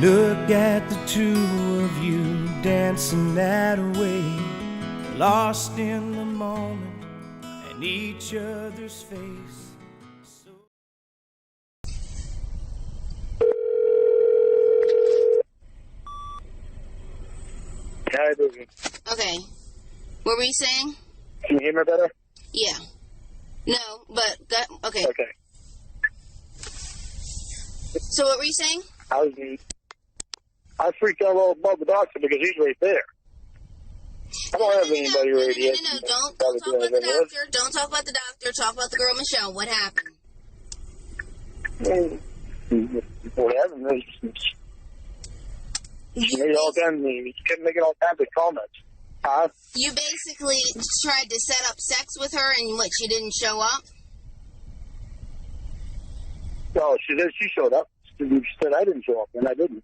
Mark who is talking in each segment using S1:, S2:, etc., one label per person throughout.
S1: Look at the two of you dancing that way, lost in the moment and each other's face.
S2: Okay. What were you saying?
S3: Can you hear me better?
S2: Yeah. No, but okay.
S3: Okay.
S2: So what were you saying?
S3: I freaked out all about the doctor because he's right there. I don't have anybody right here.
S2: No. Don't talk about the doctor. Don't talk about the doctor. Talk about the girl Michelle. What happened?
S3: What happened? He kept making all kinds of comments. Huh?
S2: You basically tried to set up sex with her, and what? She didn't show up.
S3: No, she did. She showed up. She said I didn't show up, and I didn't.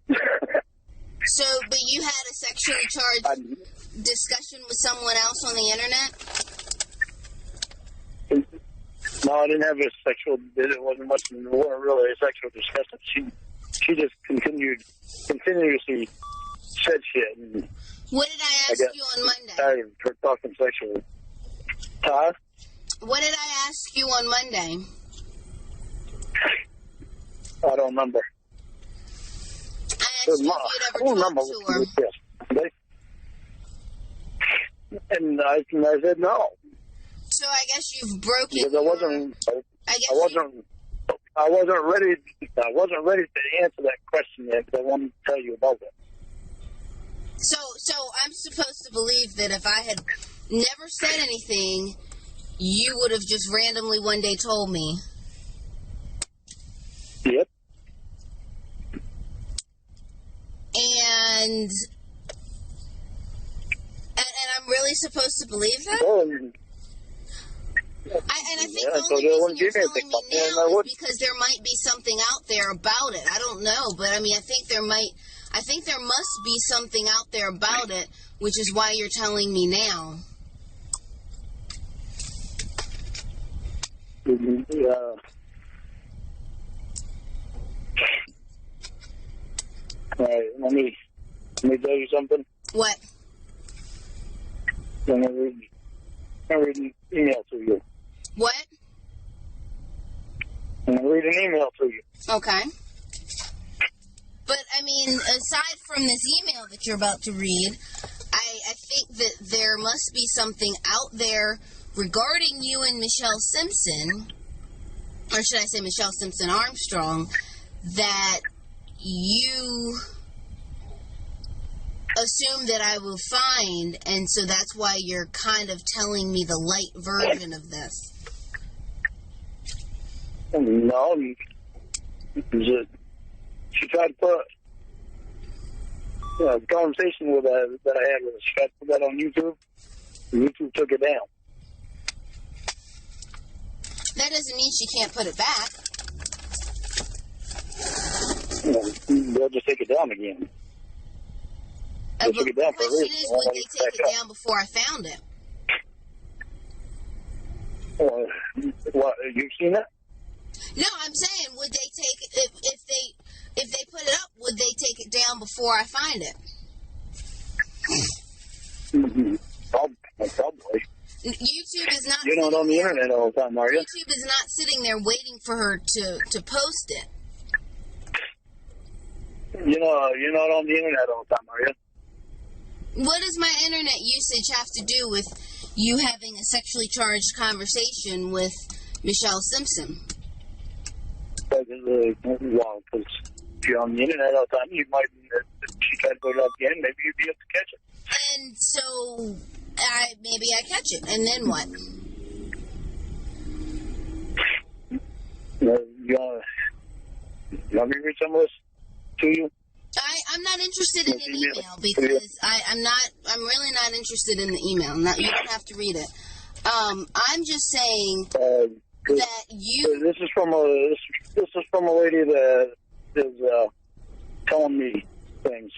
S2: So, but you had a sexually charged discussion with someone else on the internet?
S3: No, I didn't have a sexual. It wasn't much. It wasn't really a sexual discussion. She just continuously said shit. And
S2: what did I ask you on Monday?
S3: Tired of her talking sexually. Huh?
S2: What did I ask you on Monday?
S3: I don't remember.
S2: I asked you if you'd ever talked to her.
S3: Yes. And I said no.
S2: So I guess you've broken.
S3: Because I wasn't ready. I wasn't ready to answer that question yet. But I wanted to tell you about it.
S2: So I'm supposed to believe that if I had never said anything, you would have just randomly one day told me.
S3: Yep.
S2: And I'm really supposed to believe that? I think the only reason you're telling me now is because there might be something out there about it. I don't know, but I mean, I think there must be something out there about it, which is why you're telling me now.
S3: Yeah. All right, let me tell you something.
S2: What?
S3: Let me read an email to you.
S2: What?
S3: I'm going to read an email to you.
S2: Okay. But, I mean, aside from this email that you're about to read, I think that there must be something out there regarding you and Michelle Simpson, or should I say Michelle Simpson Armstrong, that you assume that I will find, and so that's why you're kind of telling me the light version of this.
S3: No, she tried to put a conversation that I had with her. She tried to put that on YouTube, and YouTube took it down.
S2: That doesn't mean she can't put it back.
S3: They'll just take it down again.
S2: But the question is, would they take it down before I found it?
S3: What, you've seen it?
S2: No, I'm saying, would they take it, if they put it up, would they take it down before I find it?
S3: Mm-hmm. Probably.
S2: YouTube is not.
S3: You're not on the internet all the time, are you?
S2: YouTube is not sitting there waiting for her to post it.
S3: You're not on the internet all the time, are you?
S2: What does my internet usage have to do with you having a sexually charged conversation with Michelle Simpson?
S3: Because if you're on the internet all the time, you might, if she tried to put it up again, maybe you'd be able to catch it.
S2: And so, maybe I catch it, and then what?
S3: You want me to read some of this to you?
S2: I'm not interested in an email because I'm really not interested in the email. You don't have to read it. I'm just saying that you.
S3: This is from a lady that is telling me things.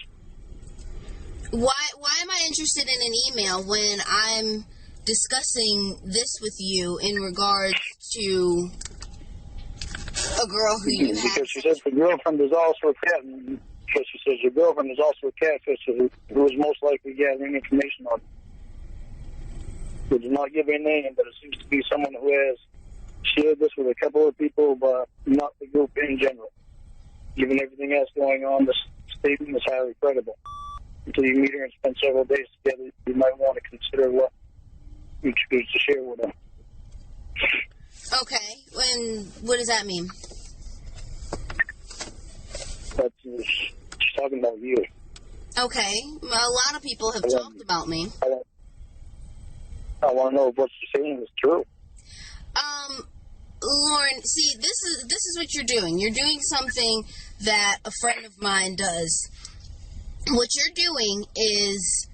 S2: Why am I interested in an email when I'm discussing this with you in regards to a girl who you have?
S3: Because she says the girlfriend is also a cat and because she says your girlfriend is also a catfish who is most likely gathering information on you. She does not give a name, but it seems to be someone who has shared this with a couple of people, but not the group in general. Given everything else going on, this statement is highly credible. Until you meet her and spend several days together, you might want to consider what you choose to share with her.
S2: Okay, and what does that mean?
S3: She's talking about you.
S2: Okay, well, a lot of people have talked about me.
S3: I want to know if what she's saying is true.
S2: Lorne, see, this is what you're doing. You're doing something that a friend of mine does. What you're doing is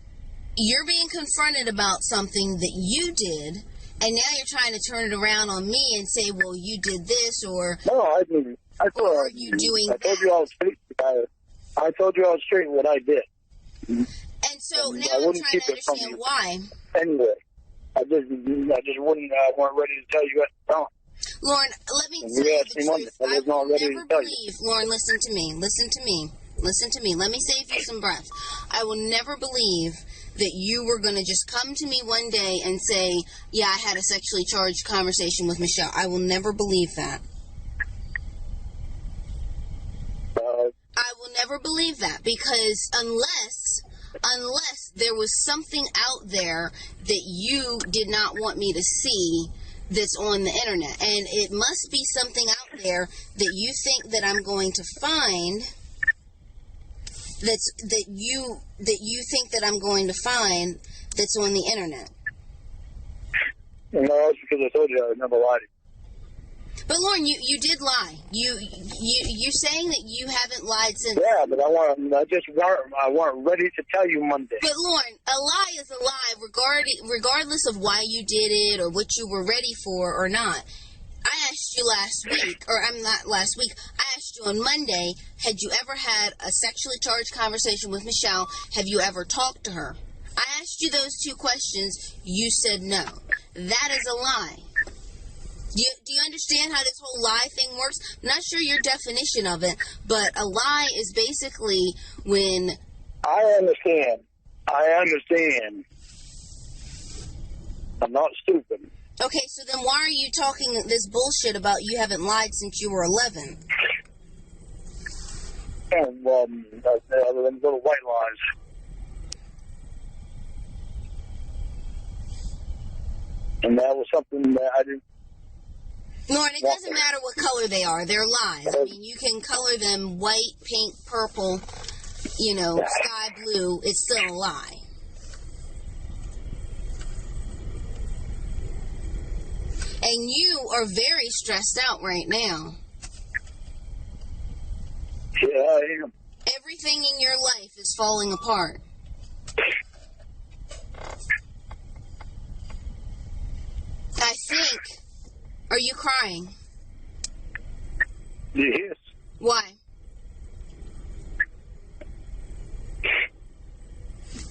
S2: you're being confronted about something that you did, and now you're trying to turn it around on me and say, well, you did this, or...
S3: No, I didn't. I told you I was straight. I told you I was straight what I did.
S2: And so now I'm trying to understand why.
S3: Anyway, I just wouldn't. I weren't ready to tell you at the time.
S2: Lorne, let me tell you the truth. I will never believe. Lorne, listen to me. Listen to me. Listen to me. Let me save you some breath. I will never believe that you were going to just come to me one day and say, yeah, I had a sexually charged conversation with Michelle. I will never believe that. I will never believe that, because unless there was something out there that you did not want me to see that's on the internet, and it must be something out there that you think that I'm going to find that you think that I'm going to find that's on the internet.
S3: No, it's because I told you I would never lie to you.
S2: But Lorne, you did lie. You're saying that you haven't lied since.
S3: Yeah, but I weren't ready to tell you Monday.
S2: But Lorne, a lie is a lie, regardless of why you did it or what you were ready for or not. I asked you last week, or I'm not last week. I asked you on Monday, had you ever had a sexually charged conversation with Michelle? Have you ever talked to her? I asked you those two questions. You said no. That is a lie. Do you understand how this whole lie thing works? I'm not sure your definition of it, but a lie is basically when...
S3: I understand. I'm not stupid.
S2: Okay, so then why are you talking this bullshit about you haven't lied since you were 11?
S3: And, other than little white lies. And that was something that I didn't...
S2: Lorne, it doesn't matter what color they are. They're lies. I mean, you can color them white, pink, purple, sky blue. It's still a lie. And you are very stressed out right now.
S3: Yeah, I am.
S2: Everything in your life is falling apart. I think... Are you crying?
S3: Yes.
S2: Why?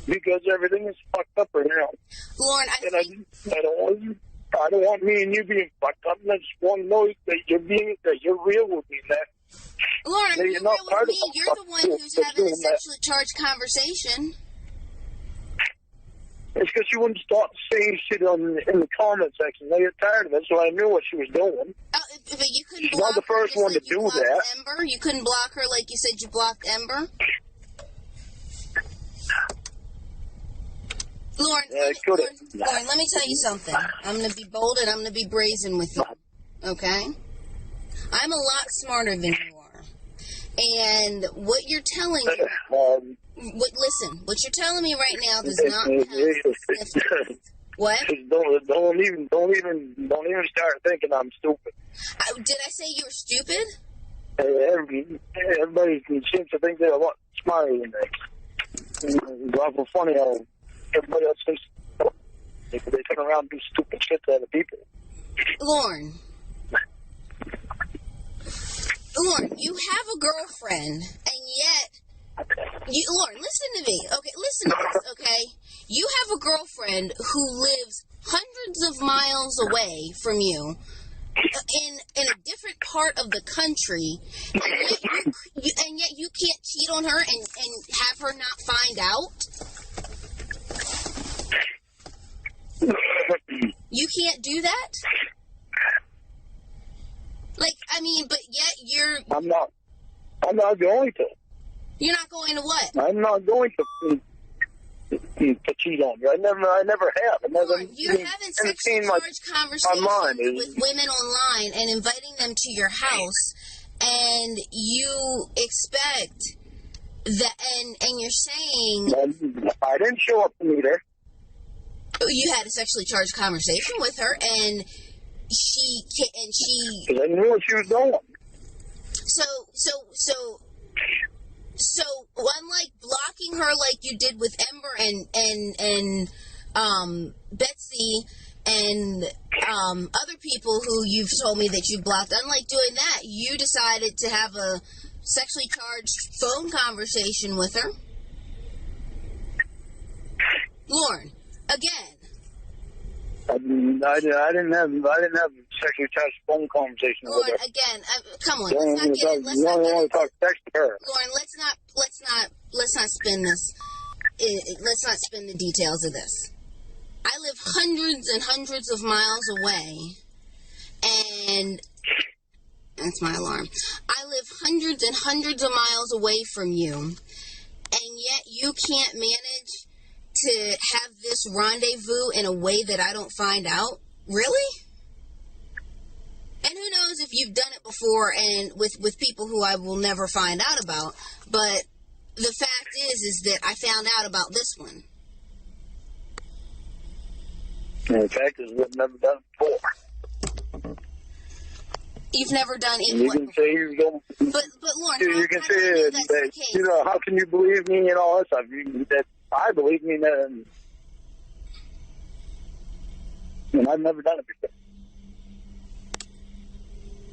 S3: Because everything is fucked up right now.
S2: Lorne, I
S3: don't want me and you being fucked up. I just want to know that you're real with me, man.
S2: Lorne, you're real with me. You're the one who's having a sexually charged conversation.
S3: It's because she wouldn't stop saying shit in the comment section. I get tired of it, so I knew what she was doing.
S2: But you couldn't
S3: She's
S2: block
S3: not the first
S2: her
S3: one to
S2: like you
S3: do that.
S2: Ember? You couldn't block her like you said you blocked Ember? Lorne, Lorne, let me tell you something. I'm going to be bold and I'm going to be brazen with you. Okay? I'm a lot smarter than you are. And what you're telling me... Listen, what you're telling me right now does not have significance. What?
S3: Don't even start thinking I'm stupid.
S2: Did I say you were stupid?
S3: Everybody seems to think they're a lot smarter than me. It's awful funny how everybody else thinks they turn around and do stupid shit to other people.
S2: Lorne, you have a girlfriend, and yet... Lorne, listen to me. Okay, listen to this, okay? You have a girlfriend who lives hundreds of miles away from you, in a different part of the country, and yet you can't cheat on her and have her not find out? You can't do that? Like, I mean, but yet
S3: I'm not going to.
S2: You're not going to what?
S3: I'm not going to cheat on you. I never have.
S2: You're having sexually charged conversations with women online and inviting them to your house, and you expect that, and you're saying
S3: I didn't show up to meet her.
S2: You had a sexually charged conversation with her, and she.
S3: Because I knew what she was doing.
S2: So unlike blocking her like you did with Ember and Betsy and other people who you've told me that you blocked, unlike doing that, you decided to have a sexually charged phone conversation with her. Lorne, again.
S3: I didn't have sexually charged phone conversation with her.
S2: Lorne, again, come on, let's not get it. Let's not get it.
S3: Talk text to her.
S2: Lorne, let's not spin this. Let's not spin the details of this. I live hundreds and hundreds of miles away, and that's my alarm. I live hundreds and hundreds of miles away from you, and yet you can't manage to have this rendezvous in a way that I don't find out? Really? And who knows if you've done it before and with people who I will never find out about, but the fact is that I found out about this one.
S3: And the fact is, we've never done it before.
S2: You've never done it.
S3: You can say you don't.
S2: But Lorne,
S3: you can say that, you know, how can you believe me and all that stuff? That I believe me, and I've never done it before.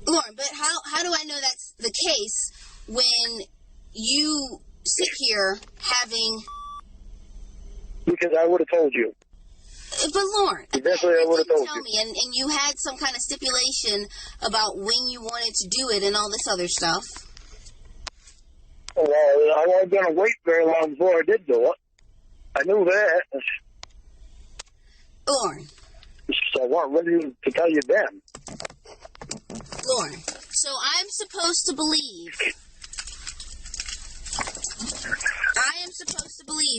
S2: Lorne, but how do I know that's the case when you sit here having?
S3: Because I would have told you.
S2: But Lorne,
S3: eventually I would have told
S2: you. Me, and you had some kind of stipulation about when you wanted to do it and all this other stuff.
S3: Well, I wasn't going to wait very long before I did do it. I knew that.
S2: Lorne.
S3: So I wasn't ready to tell you then.
S2: Lorne, so I'm supposed to believe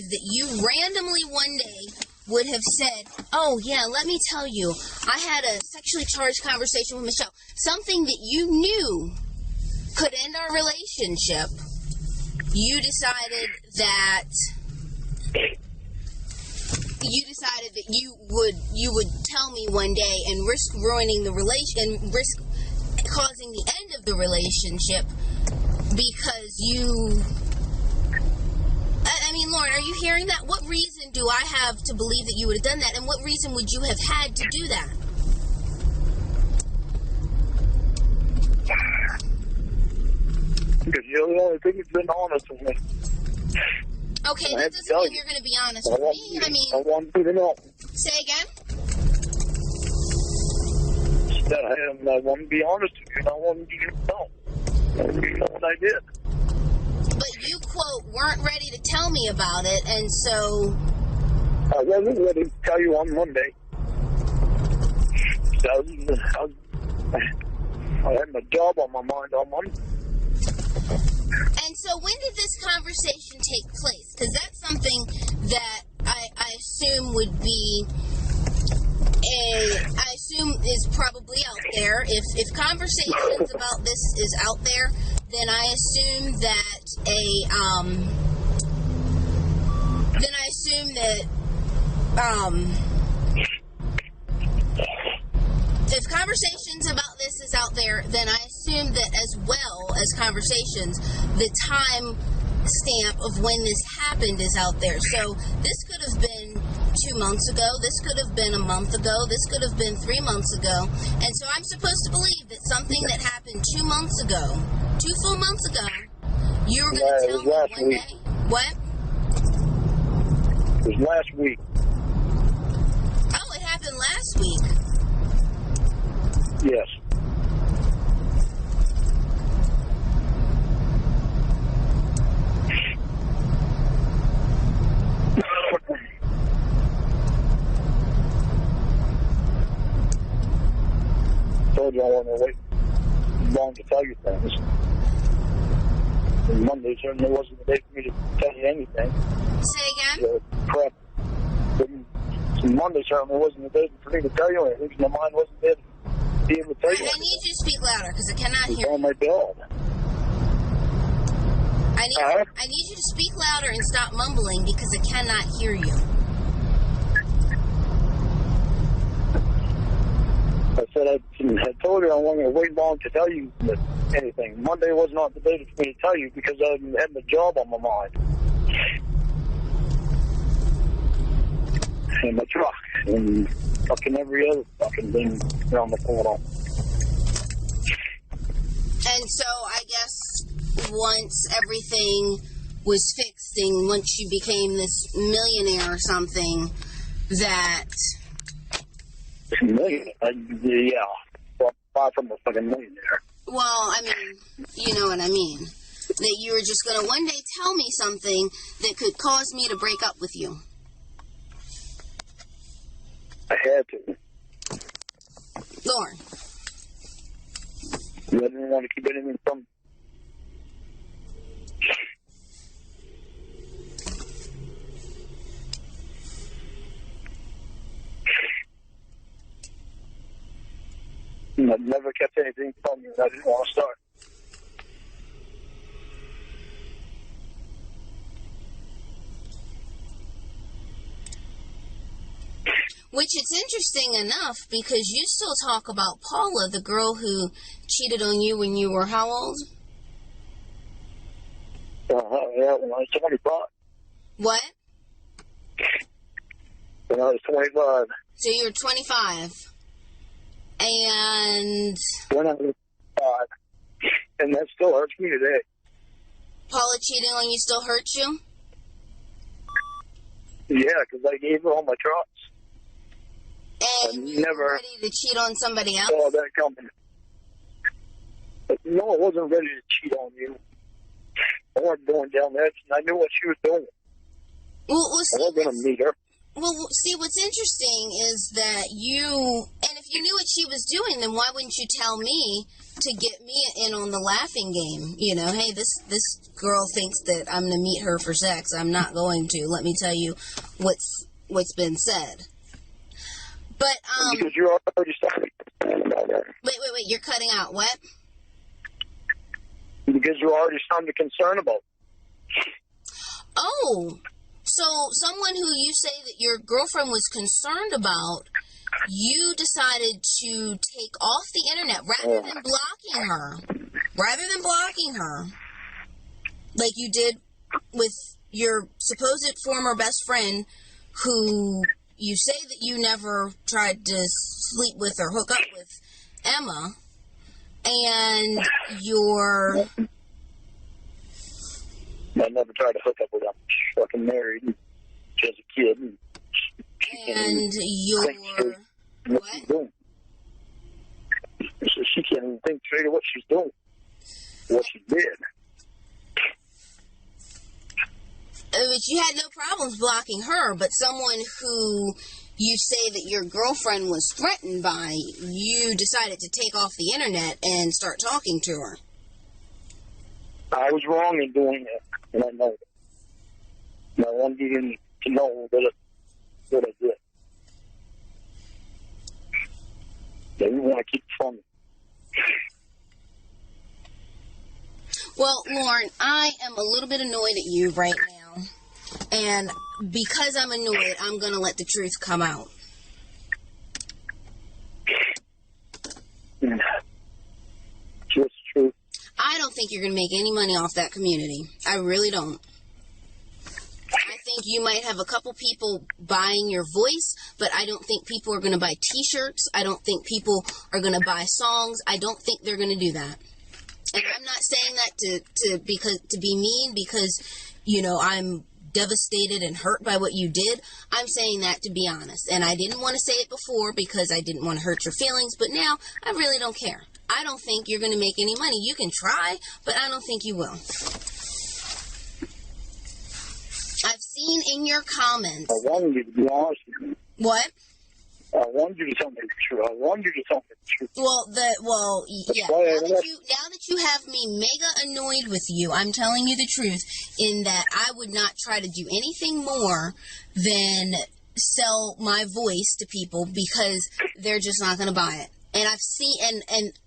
S2: that you randomly one day would have said, oh, yeah, let me tell you, I had a sexually charged conversation with Michelle. Something that you knew could end our relationship. You decided that you would tell me one day and risk ruining the relation and risk causing the end of the relationship because you... I mean, Lorne, are you hearing that? What reason do I have to believe that you would have done that, and what reason would you have had to do that?
S3: Because you're the only thing that's been honest with me.
S2: Okay, that doesn't mean you're going to be honest with me.
S3: I want you to know.
S2: Say again?
S3: I want to be honest with you, and I want you to know. I want you to know what I did.
S2: But you, quote, weren't ready to tell me about it, and so...
S3: I wasn't ready to tell you on Monday. I had my job on my mind on Monday.
S2: And so when did this conversation take place? Because that's something that I assume would be I assume is probably out there. If conversations about this is out there, then I assume that if conversations about this is out there, then I assume that as well as conversations, the time stamp of when this happened is out there. So this could have been 2 months ago, this could have been a month ago, this could have been 3 months ago, and so I'm supposed to believe that something that happened 2 months ago, 2 full months ago, you were going to tell me one day. What?
S3: It was last week.
S2: Oh, it happened last week.
S3: Yes. told you I wasn't waiting long to tell you things. And Monday certainly wasn't the day for me to tell you anything.
S2: Say again?
S3: Crap. Monday certainly wasn't the day for me to tell you anything, because my mind wasn't there to be able to tell you anything.
S2: I need you to speak louder, because I cannot hear
S3: It's on
S2: you.
S3: my bill.
S2: I need you to speak louder and stop mumbling, because I cannot hear you.
S3: I said I told you I wasn't going to wait long to tell you anything. Monday was not the day for me to tell you, because I had my job on my mind. And my truck, and fucking every other fucking thing around the corner.
S2: And so I guess once everything was fixed and once you became this millionaire or something, that...
S3: Millionaire? Yeah. Well, far from a fucking millionaire.
S2: Well, I mean, you know what I mean. That you were just going to one day tell me something that could cause me to break up with you.
S3: I had to.
S2: Lorne.
S3: I didn't want to keep anything from I never kept anything from you, and I didn't want to start.
S2: Which it's interesting enough because you still talk about Paula, the girl who cheated on you when you were how old?
S3: Yeah, when I was 25.
S2: What?
S3: When I was 25.
S2: So you were 25. And
S3: When I was 25. And that still hurts me today.
S2: Paula cheating on you still hurts you?
S3: Yeah, because I gave her all my trucks.
S2: And you were ready to cheat on somebody else?
S3: Oh, that company. But no, I wasn't ready to cheat on you. I wasn't going down there, and I knew what she was doing.
S2: Well,
S3: I
S2: see,
S3: wasn't going to meet her.
S2: well, see, what's interesting is that and if you knew what she was doing, then why wouldn't you tell me to get me in on the laughing game? You know, hey, this girl thinks that I'm going to meet her for sex. I'm not going to. Let me tell you what's been said. But,
S3: Because you're already starting.
S2: Wait, you're cutting out. What?
S3: Because you're already starting to concern about.
S2: Oh, so someone who you say that your girlfriend was concerned about, you decided to take off the internet rather than blocking her, like you did with your supposed former best friend who you say that you never tried to sleep with or hook up with, Emma, and
S3: I never tried to hook up with her. She's fucking married. She has a kid.
S2: And
S3: what she's doing. So she can't even think straight of what she's doing. What she did.
S2: But you had no problems blocking her, but someone who you say that your girlfriend was threatened by, you decided to take off the internet and start talking to her.
S3: I was wrong in doing it, and I know it. And I wanted you to know that what I did. They didn't want to keep it from me.
S2: Well, Lorne, I am a little bit annoyed at you right now. And because I'm annoyed, I'm going to let the truth come out.
S3: Just true.
S2: I don't think you're going to make any money off that community. I really don't. I think you might have a couple people buying your voice, but I don't think people are going to buy t-shirts. I don't think people are going to buy songs. I don't think they're going to do that. And I'm not saying that to be mean because, you know, I'm devastated and hurt by what you did. I'm saying that to be honest. And I didn't want to say it before because I didn't want to hurt your feelings, but now I really don't care. I don't think you're going to make any money. You can try, but I don't think you will. I've seen in your comments.
S3: I wanted you to be honest with me.
S2: What?
S3: I I wanted you to tell me the truth. I wanted you to tell me the truth.
S2: Yeah. Now that you have me mega annoyed with you, I'm telling you the truth in that I would not try to do anything more than sell my voice to people because they're just not going to buy it. And I've seen,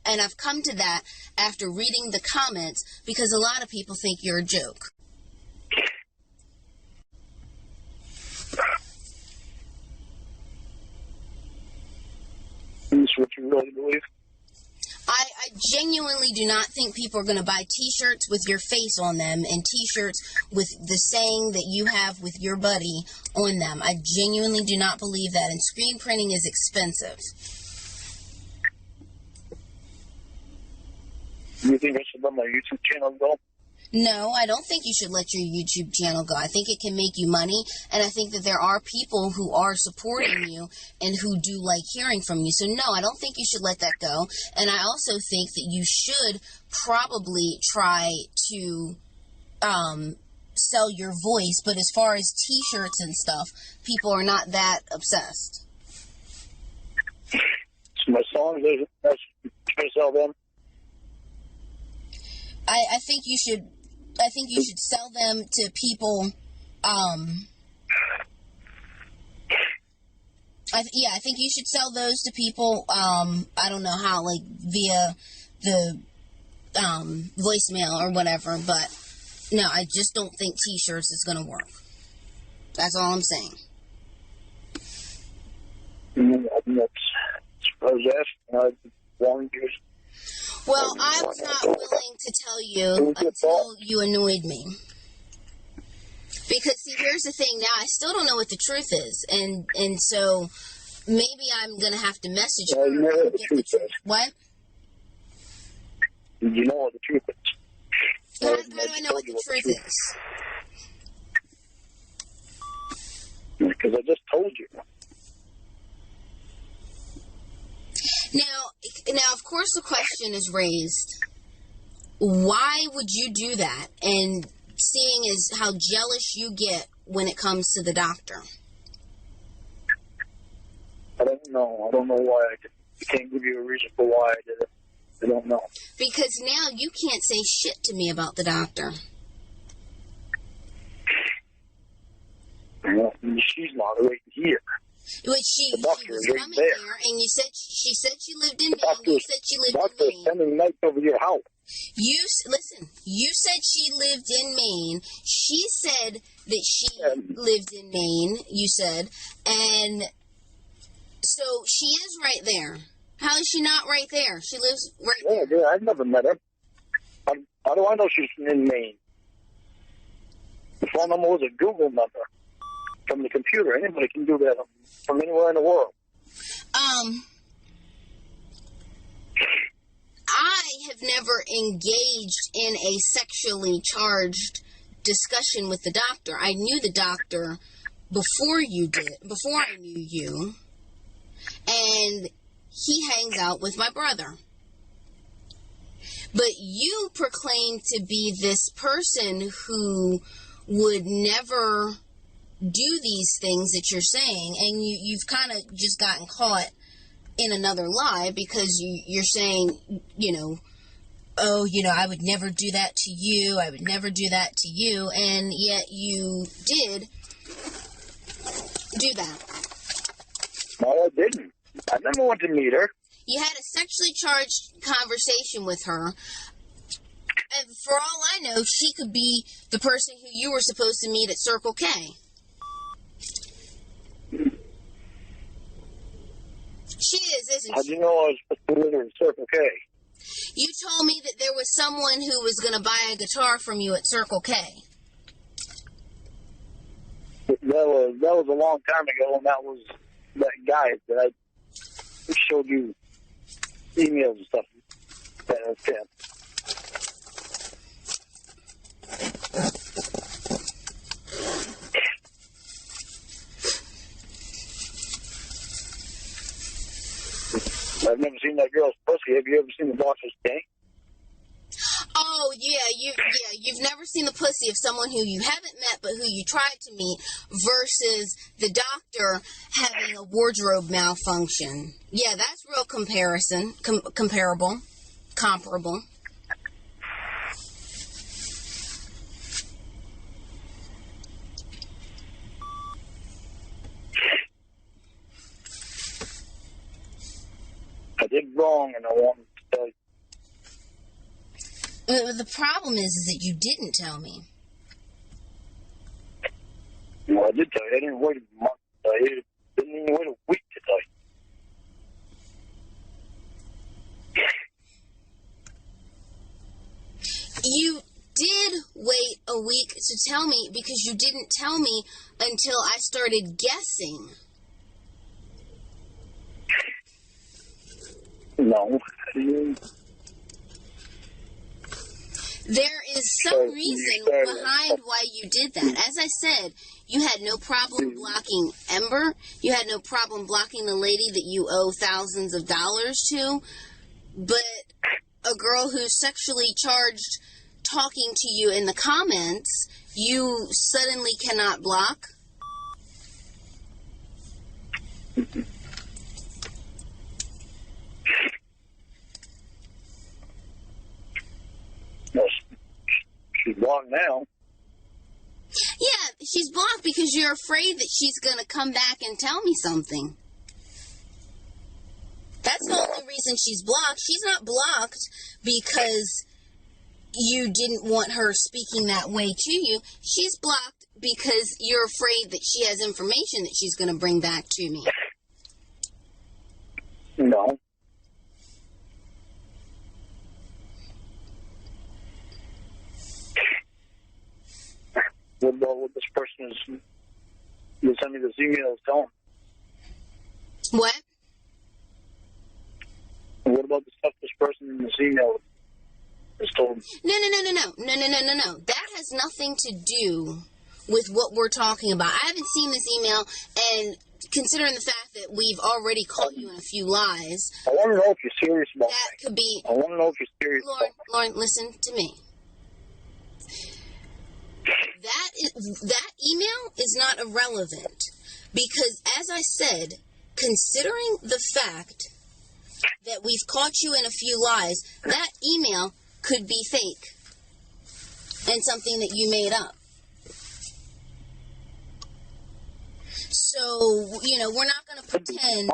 S2: and I've come to that after reading the comments because a lot of people think you're a joke.
S3: Is this what you really believe?
S2: I genuinely do not think people are going to buy T-shirts with your face on them and T-shirts with the saying that you have with your buddy on them. I genuinely do not believe that. And screen printing is expensive.
S3: Do you think I should let my YouTube channel go?
S2: No, I don't think you should let your YouTube channel go. I think it can make you money, and I think that there are people who are supporting you and who do like hearing from you. So no, I don't think you should let that go. And I also think that you should probably try to sell your voice, but as far as T-shirts and stuff, people are not that obsessed.
S3: So my songs, I should try to sell them?
S2: I think you should sell them to people. I think you should sell those to people. I don't know how, like via the voicemail or whatever. But no, I just don't think T-shirts is gonna work. That's all I'm saying.
S3: I was asking. I wanted you.
S2: Well, I was not willing to tell you until you annoyed me. Because, see, here's the thing. Now, I still don't know what the truth is. And so, maybe I'm going to have to message her.
S3: You know what the truth is.
S2: What?
S3: You know what the truth is.
S2: How do I know what the truth is?
S3: Because I just told you.
S2: Now, of course, the question is raised, why would you do that? And seeing as how jealous you get when it comes to the doctor.
S3: I don't know. I don't know why. I can't give you a reason for why I did it. I don't know.
S2: Because now you can't say shit to me about the doctor.
S3: Well, she's not right here.
S2: But she was
S3: right
S2: coming
S3: there.
S2: here, and she said she lived in Maine.
S3: You
S2: You said she lived in
S3: doctor's
S2: Maine.
S3: spending nights over your house.
S2: Listen. You said she lived in Maine. She said that she lived in Maine. You said, and so she is right there. How is she not right there? She lives right there.
S3: Yeah, I've never met her. How do I know she's in Maine? The phone number was a Google number from the computer. Anybody can do that from anywhere in the world.
S2: I have never engaged in a sexually charged discussion with the doctor. I knew the doctor before I knew you, and he hangs out with my brother. But you proclaim to be this person who would never do these things that you're saying, and you've kind of just gotten caught in another lie because you're saying, I would never do that to you, I would never do that to you, and yet you did do that.
S3: No, I didn't. I never went to meet her.
S2: You had a sexually charged conversation with her, and for all I know, she could be the person who you were supposed to meet at Circle K. She is, isn't she?
S3: How do you know I was supposed to meet her in Circle K?
S2: You told me that there was someone who was going to buy a guitar from you at Circle K.
S3: That was a long time ago, and that was that guy that I showed you emails and stuff. That I've never seen that girl's pussy. Have you ever seen the boss's tank?
S2: Oh, you've never seen the pussy of someone who you haven't met but who you tried to meet versus the doctor having a wardrobe malfunction. Yeah, that's real comparable.
S3: I did wrong, and I wanted to tell you.
S2: The problem is that you didn't tell me.
S3: Well, I did tell you. I didn't wait a month. I didn't even wait a week to tell you.
S2: You did wait a week to tell me because you didn't tell me until I started guessing.
S3: No.
S2: There is some reason behind why you did that. As I said, you had no problem blocking Ember. You had no problem blocking the lady that you owe thousands of dollars to. But a girl who's sexually charged talking to you in the comments, you suddenly cannot block?
S3: Well, she's blocked now.
S2: Yeah, she's blocked because you're afraid that she's going to come back and tell me something. That's the only reason she's blocked. She's not blocked because you didn't want her speaking that way to you. She's blocked because you're afraid that she has information that she's going to bring back to me.
S3: No. What about what this person is? You sent me this email telling.
S2: What?
S3: What about the stuff this person in this email is told?
S2: No. That has nothing to do with what we're talking about. I haven't seen this email, and considering the fact that we've already caught you in a few lies,
S3: I want to know if you're serious about
S2: that
S3: me.
S2: could be...
S3: I want to know if you're serious about me.
S2: Lorne, listen to me. That email is not irrelevant because, as I said, considering the fact that we've caught you in a few lies, that email could be fake and something that you made up. So, we're not going to pretend...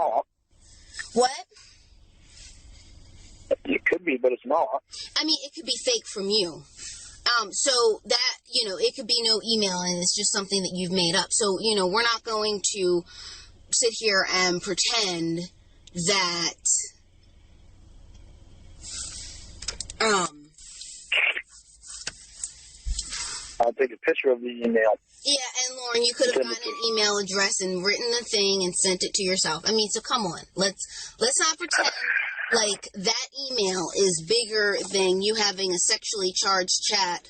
S2: What?
S3: It could be, but it's not.
S2: I mean, it could be fake from you. So that, it could be no email and it's just something that you've made up. So, we're not going to sit here and pretend that,
S3: I'll take a picture of the email.
S2: Yeah, and Lorne, you could have gotten an email address and written the thing and sent it to yourself. I mean, so come on. Let's not pretend like that email is bigger than you having a sexually charged chat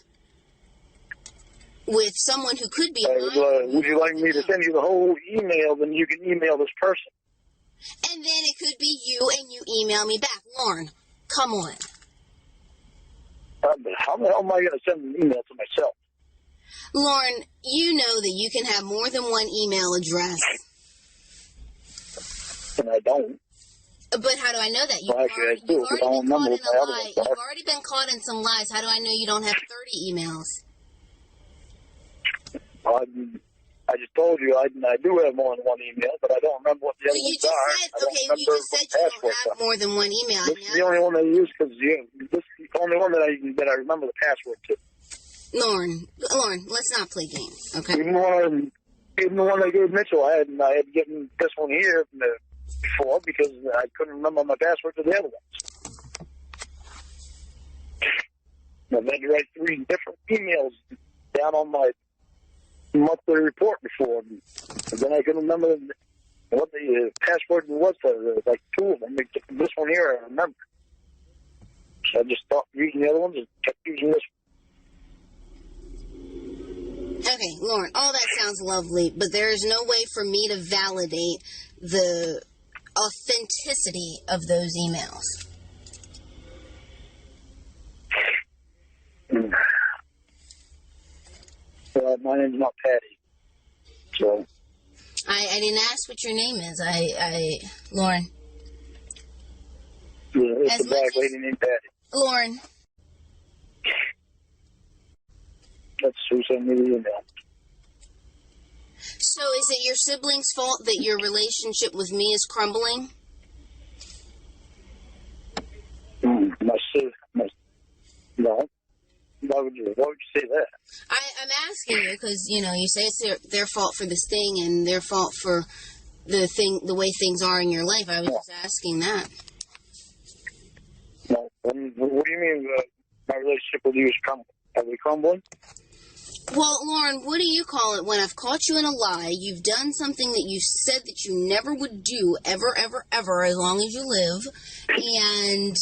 S2: with someone who could be a minor.
S3: Would you like me to send you the whole email, then you can email this person?
S2: And then it could be you and you email me back. Lorne, come on.
S3: How the hell am I going to send an email to myself?
S2: Lorne, you know that you can have more than one email address.
S3: And I don't.
S2: But how do I know that? You've
S3: I do,
S2: already been caught in a lie. You've already been caught in some lies. How do I know you don't have 30 emails?
S3: I just told you I do have more than one email, but I don't remember what the other ones are.
S2: You just said you don't have more than one email.
S3: This is the only one I use because this is the only one that I remember the password to.
S2: Lorne, let's not play games, okay?
S3: Even the one I gave Mitchell, I had gotten this one here before because I couldn't remember my password to the other ones. I had to write 3 different emails down on my monthly report before, and then I couldn't remember what the password was to like 2 of them. This one here, I remember. So I just stopped using the other ones and kept using this one.
S2: Okay, Lorne, all that sounds lovely, but there is no way for me to validate the authenticity of those emails.
S3: My name's not Patty. So.
S2: I didn't ask what your name is. Lorne.
S3: Yeah, it's
S2: As
S3: a black
S2: much as-
S3: lady named Patty.
S2: Lorne.
S3: That's who sent me the email.
S2: So is it your sibling's fault that your relationship with me is crumbling?
S3: No. Why would you say that?
S2: I'm asking you because, you say it's their fault for this thing and their fault for the way things are in your life. I was just asking that.
S3: No. What do you mean my relationship with you is crumbling? Are we crumbling?
S2: Well, Lorne, what do you call it when I've caught you in a lie? You've done something that you said that you never would do ever, ever, ever as long as you live. And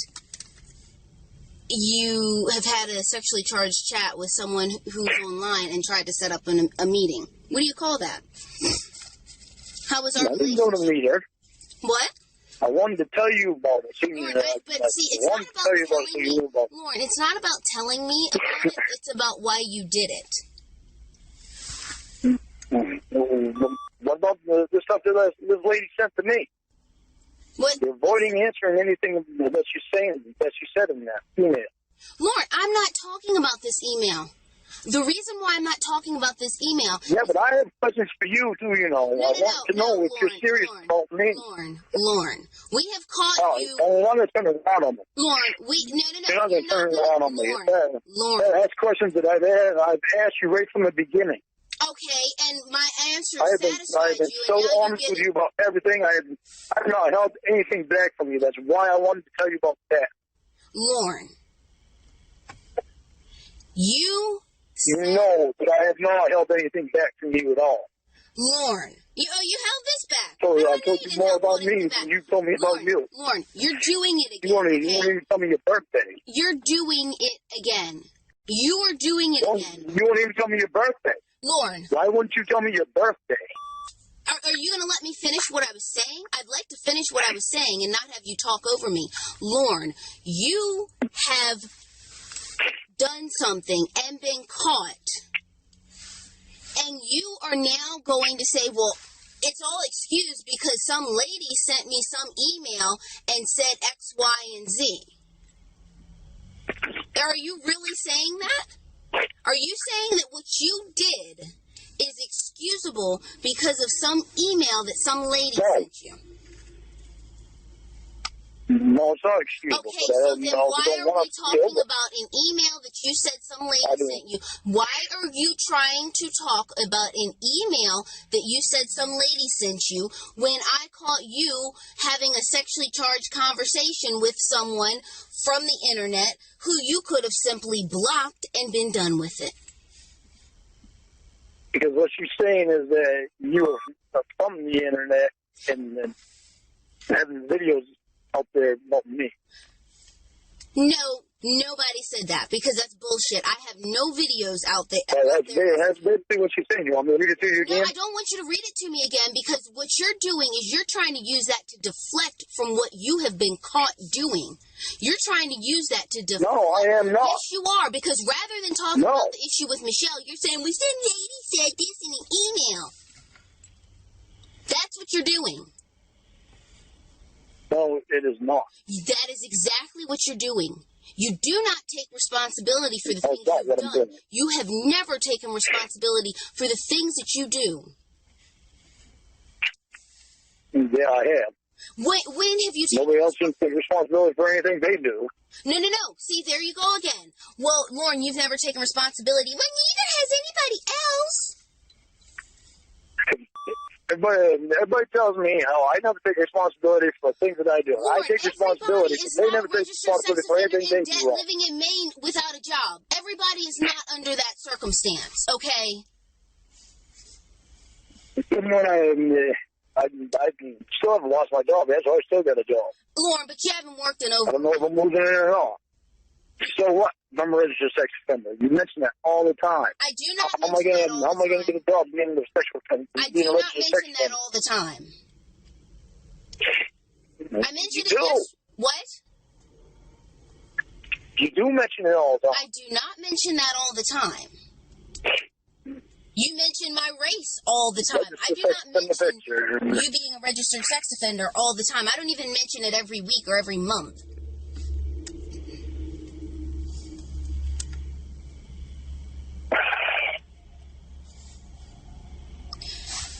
S2: you have had a sexually charged chat with someone who's online and tried to set up a meeting. What do you call that? How was our relationship?
S3: I didn't go to meet her.
S2: What?
S3: I wanted to tell you about it.
S2: Lorne, it's not about telling me. Lorne, it's not about telling me about it. It's about why you did it.
S3: What about the stuff that this lady sent to me?
S2: What?
S3: You're avoiding answering anything that she said in that email.
S2: Lorne, I'm not talking about this email. The reason why I'm not talking about this email...
S3: Yeah, but I have questions for you, too, I want to know if you're serious about me.
S2: Lorne, we have caught you...
S3: I want to turn it around on me.
S2: Lorne,
S3: You're not going to turn it around on me.
S2: Lorne.
S3: That's questions that I've asked you right from the beginning.
S2: Okay, and my answer
S3: I have
S2: satisfied
S3: been
S2: you.
S3: so honest with you about everything. I have not held anything back from you. That's why I wanted to tell you about that.
S2: Lorne, you
S3: know that I have not held anything back from you at all.
S2: Lorne, you held this back.
S3: So I told you more about me than you told me about you.
S2: Lorne, you're doing it again.
S3: You won't even tell me your birthday.
S2: You're doing it again. You are doing it again.
S3: You won't even tell me your birthday.
S2: Lorne.
S3: Why wouldn't you tell me your birthday?
S2: Are you going to let me finish what I was saying? I'd like to finish what I was saying and not have you talk over me. Lorne, you have done something and been caught. And you are now going to say, well, it's all excused because some lady sent me some email and said X, Y, and Z. Are you really saying that? Are you saying that what you did is excusable because of some email that some lady sent you?
S3: No, it's not excusable.
S2: Okay, so then why are we talking about an email that you said some lady sent you? Why are you trying to talk about an email that you said some lady sent you when I caught you having a sexually charged conversation with someone from the internet who you could have simply blocked and been done with it?
S3: Because what she's saying is that you are from the internet and having videos out there about me.
S2: No, nobody said that because that's bullshit. I have no videos out there.
S3: That's basically what she's saying. You want me to read it to you again?
S2: No, I don't want you to read it to me again because what you're doing is you're trying to use that to deflect from what you have been caught doing. You're trying to use that to deflect.
S3: No, I am not.
S2: Yes, you are, because rather than talking about the issue with Michelle, you're saying, well, some lady said this in an email. That's what you're doing.
S3: No, it is not.
S2: That is exactly what you're doing. You do not take responsibility for the things you've done. You have never taken responsibility for the things that you do.
S3: Yeah, I have.
S2: When have you taken...
S3: Nobody else can take responsibility for anything they do.
S2: No. See, there you go again. Well, Lorne, you've never taken responsibility. Well, neither has anybody else.
S3: Everybody tells me how I never take responsibility for things that I do.
S2: Lorne,
S3: I take responsibility, but they never take responsibility for anything they do wrong.
S2: Living in Maine without a job. Everybody is not under that circumstance, okay?
S3: Even when I still haven't lost my job, so I still got a job.
S2: Lorne, but you haven't worked in over...
S3: I don't know if I'm losing it at all. So what? I'm a registered sex offender. You mention that all the time.
S2: I do not mention that all the time.
S3: How am I going to get a job being a sexual offender?
S2: I do not mention that all the time. I mentioned it yes. What?
S3: You do mention it all the time.
S2: I do not mention that all the time. You mention my race all the time. I do not mention you being a registered sex offender all the time. I don't even mention it every week or every month.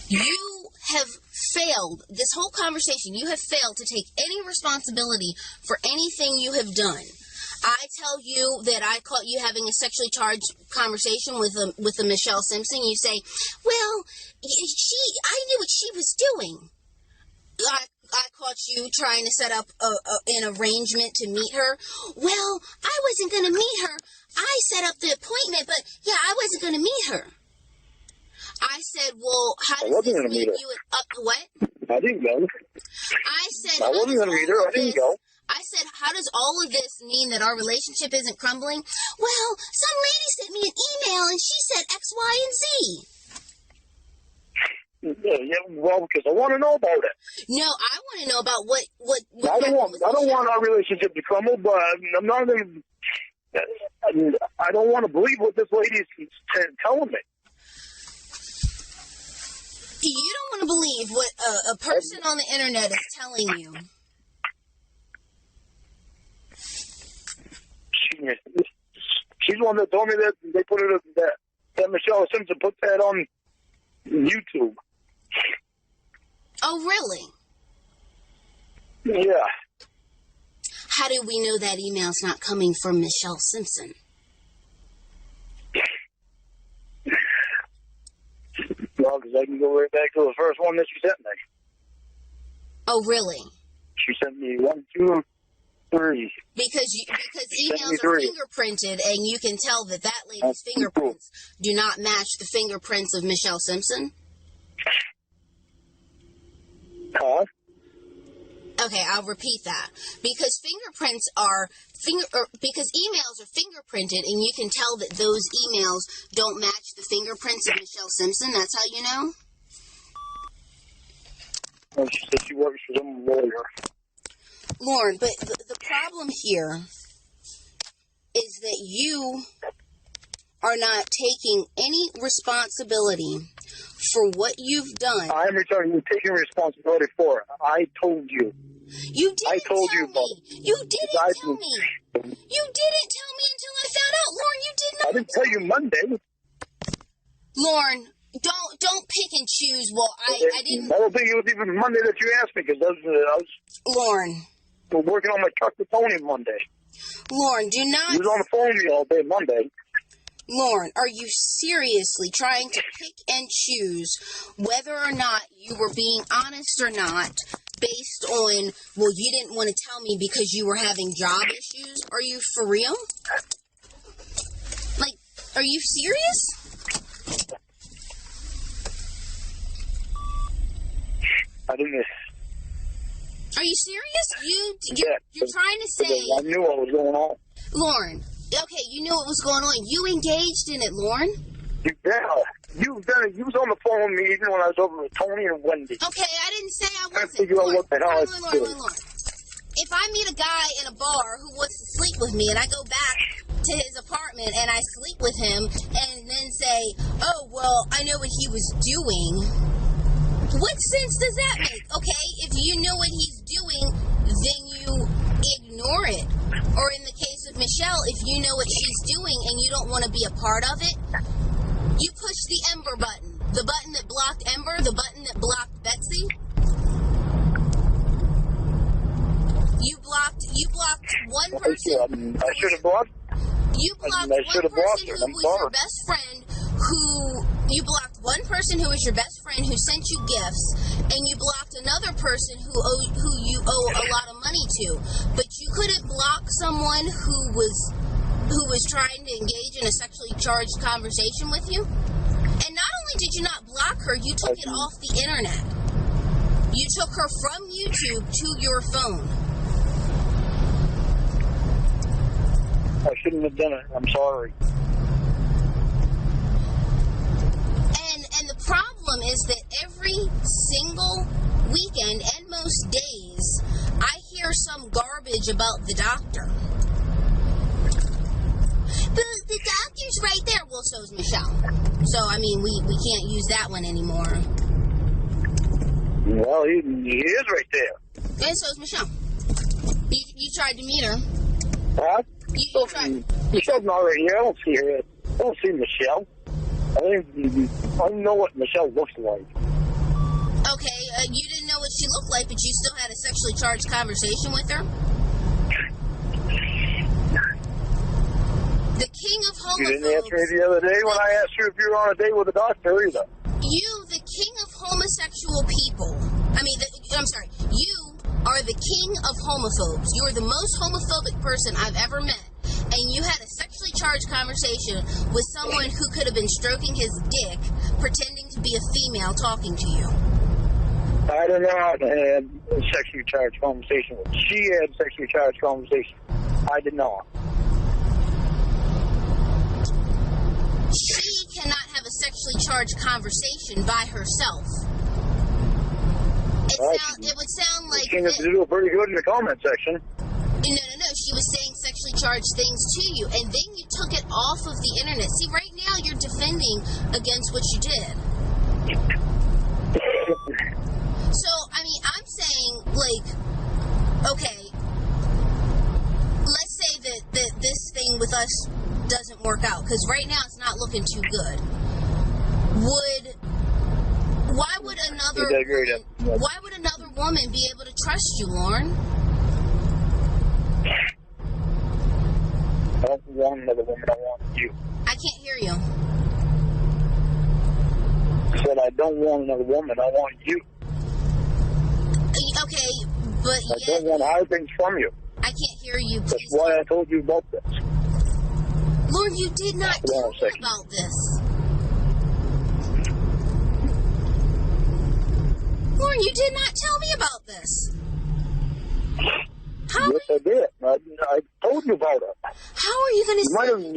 S2: You have failed, this whole conversation, you have failed to take any responsibility for anything you have done. I tell you that I caught you having a sexually charged conversation with a Michelle Simpson. You say, well, I knew what she was doing. I caught you trying to set up an arrangement to meet her. Well, I wasn't going to meet her. I set up the appointment, but yeah, I wasn't going to meet her. I said, well, how does this leave you what?
S3: I didn't go.
S2: I said,
S3: I wasn't going to meet her. I didn't go.
S2: I said, how does all of this mean that our relationship isn't crumbling? Well, some lady sent me an email and she said X, Y, and Z.
S3: Yeah, well, because I want to know about it.
S2: No, I want to know about what
S3: I don't want our relationship to crumble, but I'm not going to. I don't want to believe what this lady is telling me.
S2: You don't want to believe what a person on the internet is telling you.
S3: She's the one that told me that they put it that Michelle Simpson put that on YouTube.
S2: Oh, really?
S3: Yeah.
S2: How do we know that email's not coming from Michelle Simpson?
S3: Well, because I can go right back to the first one that she sent me.
S2: Oh, really?
S3: She sent me 1, 2, 3.
S2: Because emails are fingerprinted, and you can tell that lady's fingerprints do not match the fingerprints of Michelle Simpson.
S3: Huh?
S2: Okay, I'll repeat that. Because fingerprints are because emails are fingerprinted, and you can tell that those emails don't match the fingerprints of Michelle Simpson. That's how you know?
S3: Well, she said she works for some lawyer.
S2: Lorne, but the problem here is that you are not taking any responsibility for what you've done.
S3: I'm taking responsibility for it. I told you.
S2: You didn't tell me. You didn't tell me. You didn't tell me until I found out. Lorne, you did not.
S3: I didn't tell you Monday.
S2: Lorne, don't pick and choose. Well, I didn't.
S3: I don't think it was even Monday that you asked me, because I was
S2: Lorne.
S3: Working on my truck with Tony Monday.
S2: Lorne, do not.
S3: He was on the phone with me all day Monday.
S2: Lorne, are you seriously trying to pick and choose whether or not you were being honest or not based on, well, you didn't want to tell me because you were having job issues? Are you for real? Like, are you serious?
S3: I didn't.
S2: Are you serious? You're trying to say...
S3: I knew what was going on.
S2: Lorne, okay, you knew what was going on. You engaged in it, Lorne?
S3: You was on the phone with me even when I was over with Tony and Wendy.
S2: Okay, I didn't say I wasn't.
S3: I figure out what the hell I was doing.
S2: Lorne. If I meet a guy in a bar who wants to sleep with me and I go back to his apartment and I sleep with him and then say, oh, well, I know what he was doing... What sense does that make? Okay, if you know what he's doing, then you ignore it. Or in the case of Michelle, if you know what she's doing and you don't want to be a part of it, you push the Ember button. The button that blocked Ember, the button that blocked Betsy. You blocked one person.
S3: I should have blocked.
S2: You blocked one person who was your best friend you blocked one person who was your best friend who sent you gifts, and you blocked another person who you owe a lot of money to. But you couldn't block someone who was trying to engage in a sexually charged conversation with you. And not only did you not block her, you took it off the internet. You took her from YouTube to your phone.
S3: I shouldn't have done it. I'm sorry.
S2: And the problem is that every single weekend and most days, I hear some garbage about the doctor. The doctor's right there. Well, so's Michelle. So, I mean, we can't use that one anymore.
S3: Well, he is right there.
S2: And so's Michelle. You tried to meet her.
S3: Huh?
S2: You tried.
S3: Michelle's not right here. I don't see her. I don't see Michelle. I don't know what Michelle looks like.
S2: Okay, you didn't know what she looked like, but you still had a sexually charged conversation with her? The king of homophobes.
S3: You didn't answer me the other day when I asked you if you were on a date with a doctor either.
S2: You, the king of homosexual people. You are the king of homophobes. You are the most homophobic person I've ever met. And you had a sexually charged conversation with someone who could have been stroking his dick, pretending to be a female talking to you.
S3: I don't know how to have a sexually charged conversation with. She had a sexually charged conversation. I did not.
S2: She cannot have a sexually charged conversation by herself. It would sound like...
S3: She seemed to do pretty good in the comment section.
S2: No. She was saying sexually charged things to you, and then you took it off of the internet. See, right now you're defending against what you did. So, I mean, I'm saying, like, okay, let's say that this thing with us doesn't work out, because right now it's not looking too good. Why would another woman be able to trust you, Lorne?
S3: I don't want another woman. I want you.
S2: I can't hear you.
S3: I said I don't want another woman. I want you.
S2: Okay, but
S3: I don't want to hide things from you.
S2: I can't hear you. Please.
S3: That's why I told you about this.
S2: Lord, you did not tell me about this. Lord, you did not tell me about this.
S3: Yes, I did. I told you about it.
S2: How are you going to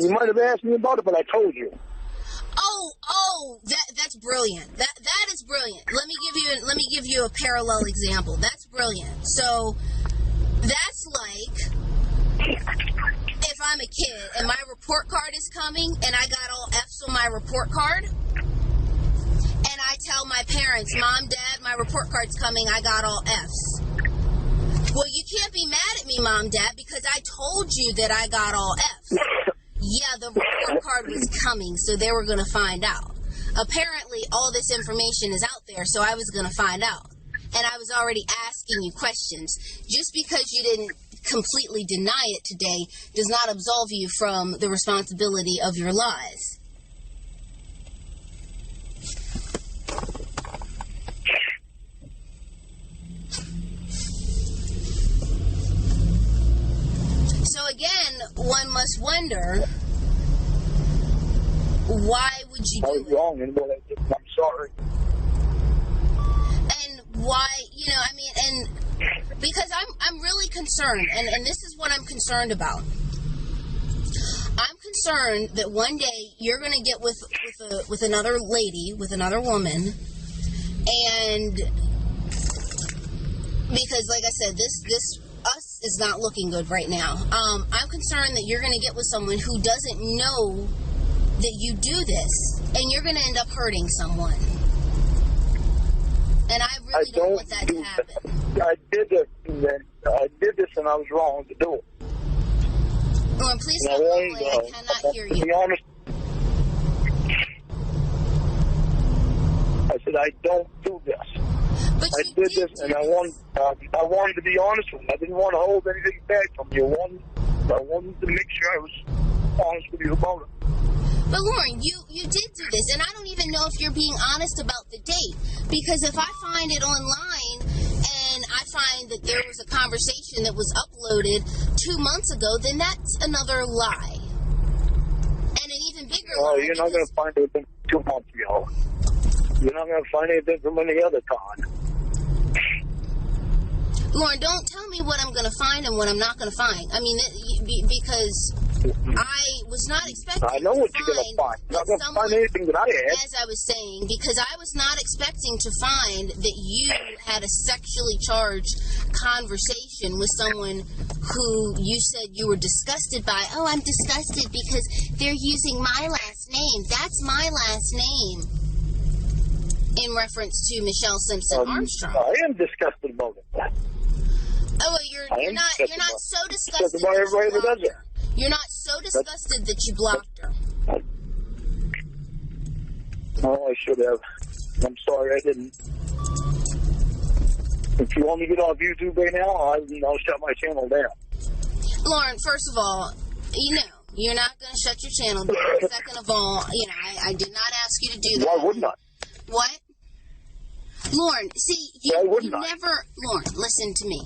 S3: You might have asked me about it, but I told you.
S2: Oh, that's brilliant. That is brilliant. Let me give you a parallel example. That's brilliant. So that's like if I'm a kid and my report card is coming and I got all F's on my report card, and I tell my parents, Mom, Dad, my report card's coming, I got all F's. Well, you can't be mad at me, Mom, Dad, because I told you that I got all F's. Yeah, the report card was coming, so they were going to find out. Apparently, all this information is out there, so I was going to find out. And I was already asking you questions. Just because you didn't completely deny it today does not absolve you from the responsibility of your lies. So again, one must wonder, why would you do it?
S3: I was wrong in what I did. I'm sorry.
S2: And why, and because I'm really concerned, and this is what I'm concerned about. I'm concerned that one day you're going to get with another lady, with another woman, and because, like I said, this us is not looking good right now. I'm concerned that you're going to get with someone who doesn't know that you do this, and you're going to end up hurting someone. And I really don't want that to happen.
S3: I did this, and I was wrong to do it.
S2: Lorne, please stop calling. I cannot hear you.
S3: To be honest, I said I don't do this.
S2: But
S3: I did this, and I wanted to be honest with you. I didn't want to hold anything back from you. I wanted to make sure I was honest with you about it.
S2: But Lorne, you did do this, and I don't even know if you're being honest about the date. Because if I find it online, and I find that there was a conversation that was uploaded 2 months ago, then that's another lie. And an even bigger lie.
S3: Oh, you're not going to find anything 2 months ago. You're not going to find anything from any other time.
S2: Lorne, don't tell me what I'm going to find and what I'm not going to find. I mean, because I was not expecting
S3: I know
S2: to
S3: what you're going to find. You're not going to find anything that I had.
S2: as I was saying, because I was not expecting to find that you had a sexually charged conversation with someone who you said you were disgusted by. Oh, I'm disgusted because they're using my last name. That's my last name. In reference to Michelle Simpson Armstrong.
S3: I am disgusted about it.
S2: Oh, well, you're not so disgusted
S3: about
S2: that
S3: everybody
S2: you
S3: that
S2: blocked
S3: does it.
S2: her. You're not so disgusted that you blocked her.
S3: Oh, I should have. I'm sorry I didn't. If you want me to get off YouTube right now, I'll shut my channel down.
S2: Lauren, first of all, you're not going to shut your channel down. Second of all, I did not ask you to do that.
S3: Why wouldn't I?
S2: What? Lauren, see, Lauren, listen to me.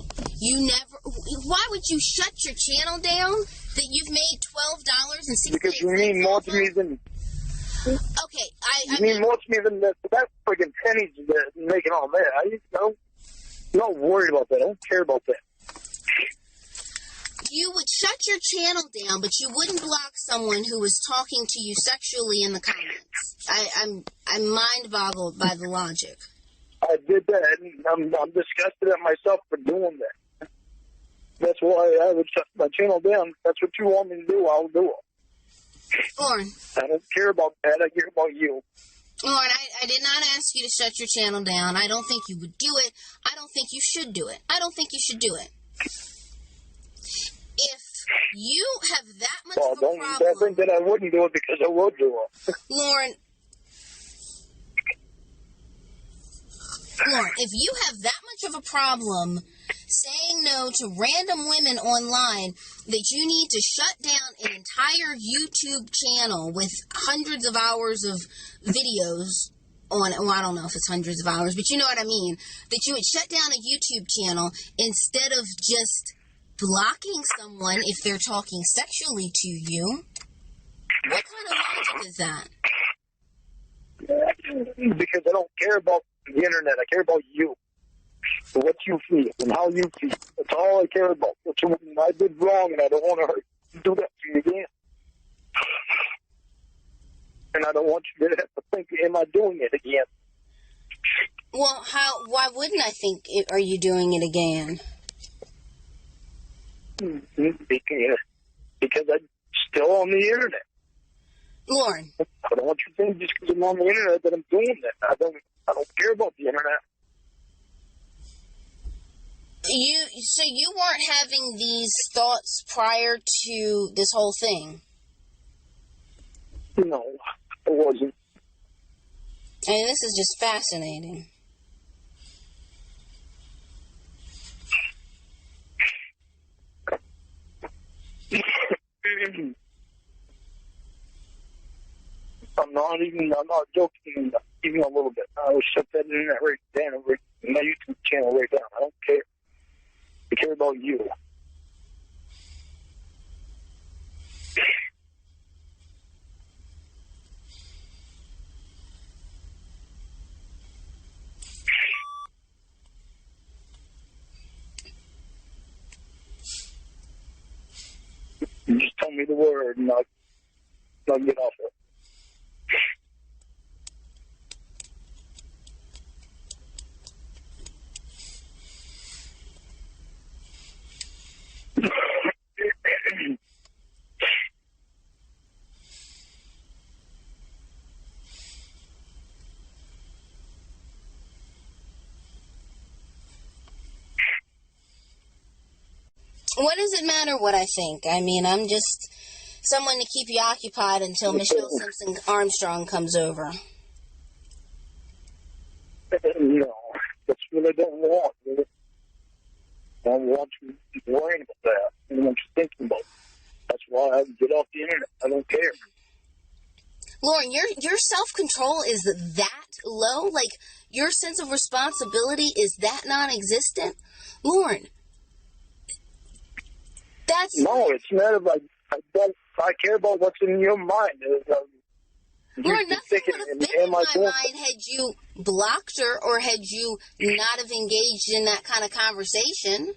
S2: Why would you shut your channel down that you've made $12.68?
S3: Because you mean more to me than...
S2: Okay,
S3: I mean more to me than that friggin' pennies that making all that. I'm not worried about that. I don't care about that.
S2: You would shut your channel down, but you wouldn't block someone who was talking to you sexually in the comments. I'm mind-boggled by the logic.
S3: I did that, and I'm disgusted at myself for doing that. That's why I would shut my channel down. If that's what you want me to do, I'll do it.
S2: Lauren.
S3: I don't care about that. I care about you.
S2: Lauren, I did not ask you to shut your channel down. I don't think you would do it. I don't think you should do it. I don't think you should do it. If you have that much of a problem...
S3: Don't think that I wouldn't do it because I would do it.
S2: Lauren, if you have that much of a problem saying no to random women online that you need to shut down an entire YouTube channel with hundreds of hours of videos on, well, I don't know if it's hundreds of hours, but you know what I mean, that you would shut down a YouTube channel instead of just blocking someone if they're talking sexually to you. What kind of logic is that?
S3: Because I don't care about the internet. I care about you. What you feel and how you feel. That's all I care about. I did wrong and I don't want to do that to you again. And I don't want you to have to think, am I doing it again?
S2: Well, why wouldn't I think, are you doing it again?
S3: Because I'm still on the internet.
S2: Lauren.
S3: I don't want you to think just because I'm on the internet that I'm doing that. I don't care about the internet.
S2: So you weren't having these thoughts prior to this whole thing?
S3: No, I wasn't.
S2: I mean, this is just fascinating.
S3: I'm not joking even a little bit. I will shut that internet right down, my YouTube channel right down. I don't care. I care about you. You just tell me the word and I'll get off it.
S2: What does it matter what I think? I mean, I'm just someone to keep you occupied until Michelle Simpson Armstrong comes over.
S3: No, that's what I don't want. I don't want you worrying about that. I don't want you thinking about it. That's why I get off the internet. I don't care.
S2: Lauren, your self-control is that low? Like, your sense of responsibility is that non-existent? Lauren, that's...
S3: No, it's not about... I care about what's in your mind.
S2: Lauren, nothing would have been in my mind had you blocked her or had you not have engaged in that kind of conversation.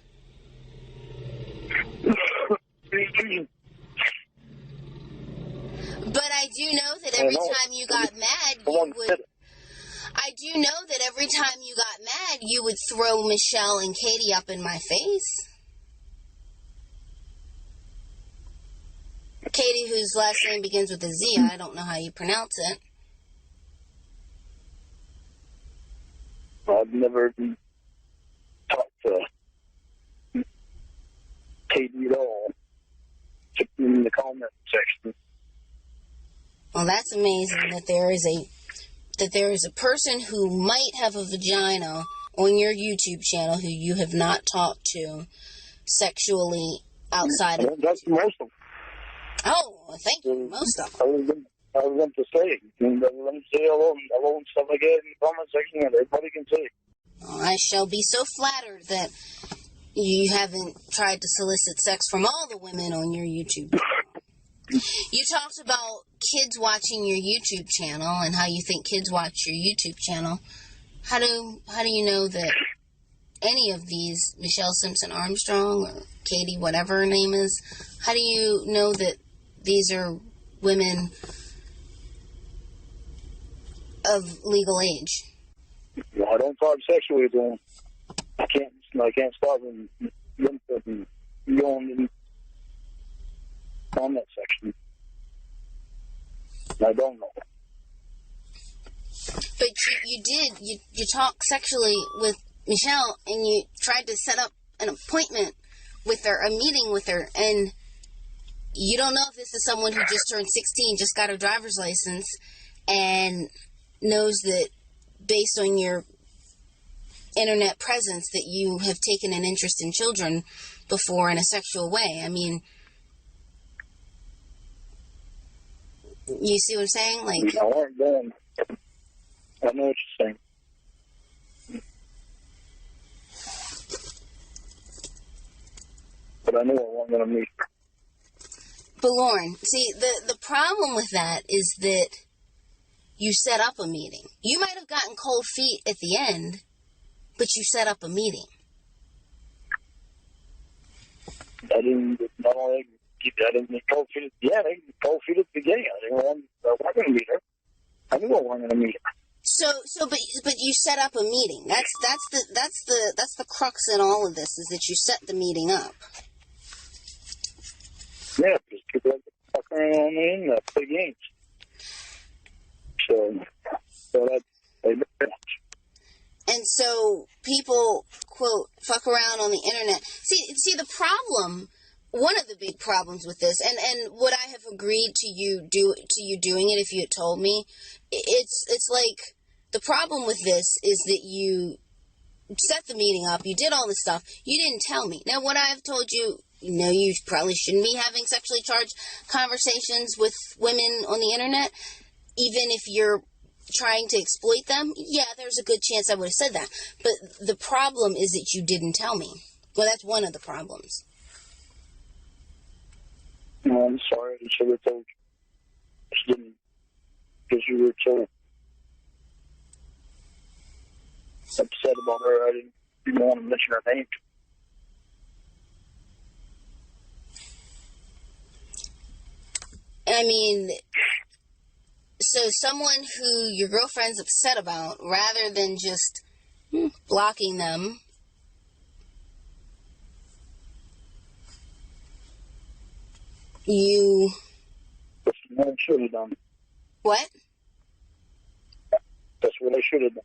S2: But I do know that every time you got mad, you would... I do know that every time you got mad, you would throw Michelle and Katie up in my face. Katie, whose last name begins with a Z, I don't know how you pronounce it.
S3: I've never talked to Katie at all, except in the comment section.
S2: Well, that's amazing that there is a person who might have a vagina on your YouTube channel who you have not talked to sexually outside of...
S3: That's most of them.
S2: Oh, well, thank you. Most of them.
S3: I was going to say, let them say hello and stuff like that in the comment section, and everybody can say it.
S2: Well, I shall be so flattered that you haven't tried to solicit sex from all the women on your YouTube channel. You talked about kids watching your YouTube channel and how you think kids watch your YouTube channel. How do you know that any of these, Michelle Simpson Armstrong or Katie, whatever her name is, how do you know that these are women of legal age?
S3: Well, I don't talk sexually to them. I can't stop them from going in the comment section. I don't know.
S2: But you talk sexually with Michelle, and you tried to set up an appointment with her, a meeting with her, and you don't know if this is someone who just turned 16, just got her driver's license, and knows that based on your internet presence that you have taken an interest in children before in a sexual way. I mean, you see what I'm saying? Like,
S3: I know what you're saying. But I know I wasn't going to meet her.
S2: But Lorne, see, the problem with that is that you set up a meeting. You might have gotten cold feet at the end, but you set up a meeting.
S3: I didn't get cold feet at the end. I didn't get cold feet at the beginning. I wasn't going to meet her. I knew I wasn't going to meet her.
S2: But you set up a meeting. That's the crux in all of this, is that you set the meeting up.
S3: Yeah, because people like to fuck around on the internet, play games. So that's very much.
S2: And so people, quote, fuck around on the internet. See the problem, one of the big problems with this, and would I have agreed to you doing it if you had told me? It's like, the problem with this is that you set the meeting up, you did all this stuff, you didn't tell me. Now, would I have told you, no, you probably shouldn't be having sexually charged conversations with women on the internet, even if you're trying to exploit them? Yeah, there's a good chance I would have said that. But the problem is that you didn't tell me. Well, that's one of the problems.
S3: No, I'm sorry. I should have told you. I didn't, because you were so upset about her. I didn't want to mention her name.
S2: I mean, so someone who your girlfriend's upset about, rather than just blocking them, you...
S3: That's what I should have done.
S2: What?
S3: That's what I should have done.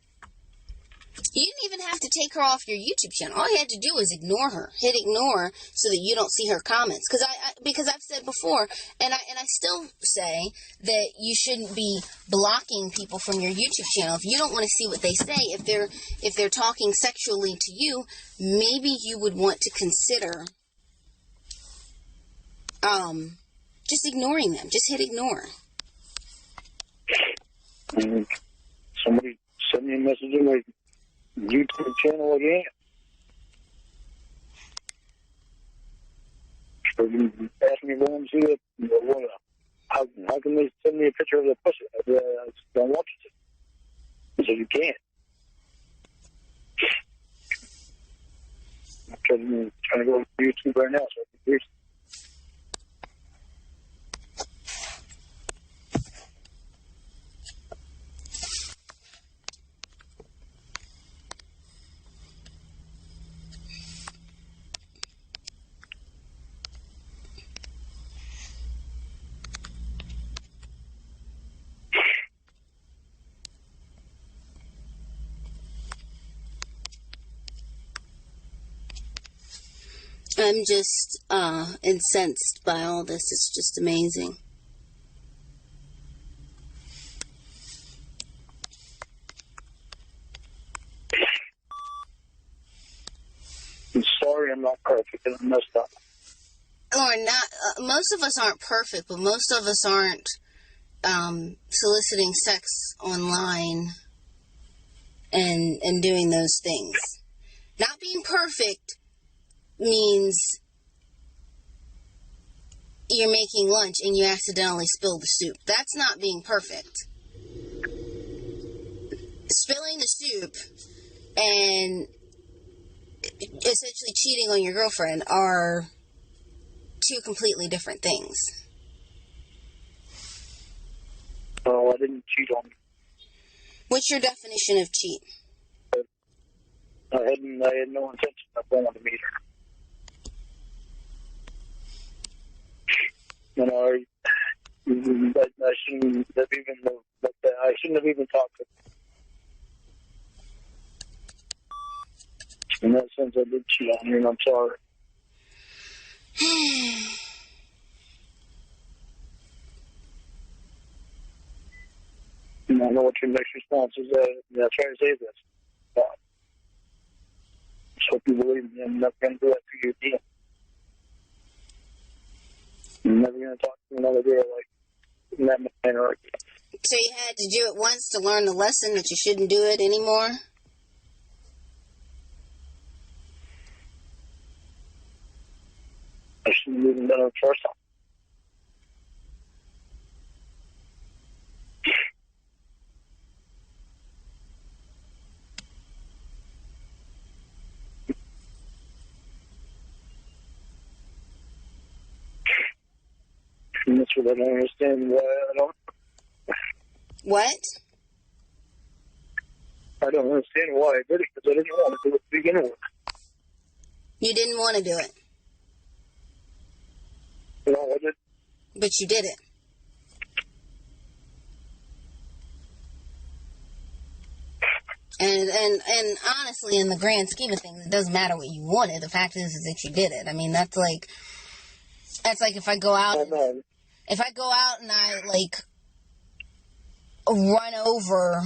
S2: You didn't even have to take her off your YouTube channel. All you had to do was ignore her. Hit ignore so that you don't see her comments. Because I've said before, and I still say that you shouldn't be blocking people from your YouTube channel. If you don't want to see what they say, if they're talking sexually to you, maybe you would want to consider just ignoring them. Just hit ignore.
S3: And somebody sent me a message in my YouTube channel again. So you asked me to go and see it. How can they send me a picture of the pussy? I don't want you to. He said, you can't. I'm trying to go to YouTube right now, so I can hear.
S2: I'm just incensed by all this. It's just amazing.
S3: I'm sorry I'm not perfect and I messed up.
S2: Lorne, most of us aren't perfect, but most of us aren't soliciting sex online and doing those things. Not being perfect means you're making lunch and you accidentally spill the soup. That's not being perfect. Spilling the soup and essentially cheating on your girlfriend are two completely different things.
S3: Oh, I didn't cheat on you.
S2: What's your definition of cheat?
S3: I had no intention of going to meet her. You know, I shouldn't have even looked at. I shouldn't have even talked to her. In that sense, I did cheat on you, and I'm sorry. And I know what your next response is. I try to say this. Just hope you believe me. I'm not going to do that to you again. I'm never going to talk to another girl like in that manner again.
S2: So you had to do it once to learn the lesson that you shouldn't do it anymore?
S3: I shouldn't have even done it first time. And that's what I don't understand why I don't.
S2: What?
S3: I don't understand why I did it, because I didn't want to do it to begin with.
S2: You didn't want to do it,
S3: You know, I did.
S2: but you did it. And honestly, in the grand scheme of things, it doesn't matter what you wanted. The fact is that you did it. I mean, that's like if I go out, if I go out and I like run over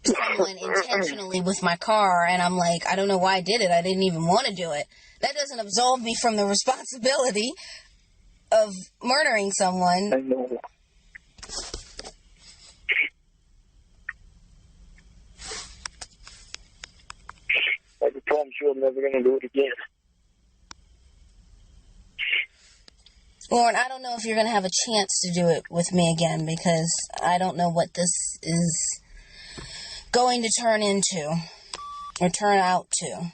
S2: someone intentionally with my car, and I'm like, I don't know why I did it. I didn't even want to do it. That doesn't absolve me from the responsibility of murdering someone.
S3: I know. I can promise you I'm never going to do it again.
S2: Lorne, I don't know if you're going to have a chance to do it with me again, because I don't know what this is going to turn into or turn out to.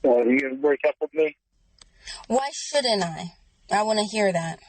S3: Well, are you going to break up with me?
S2: Why shouldn't I? I want to hear that.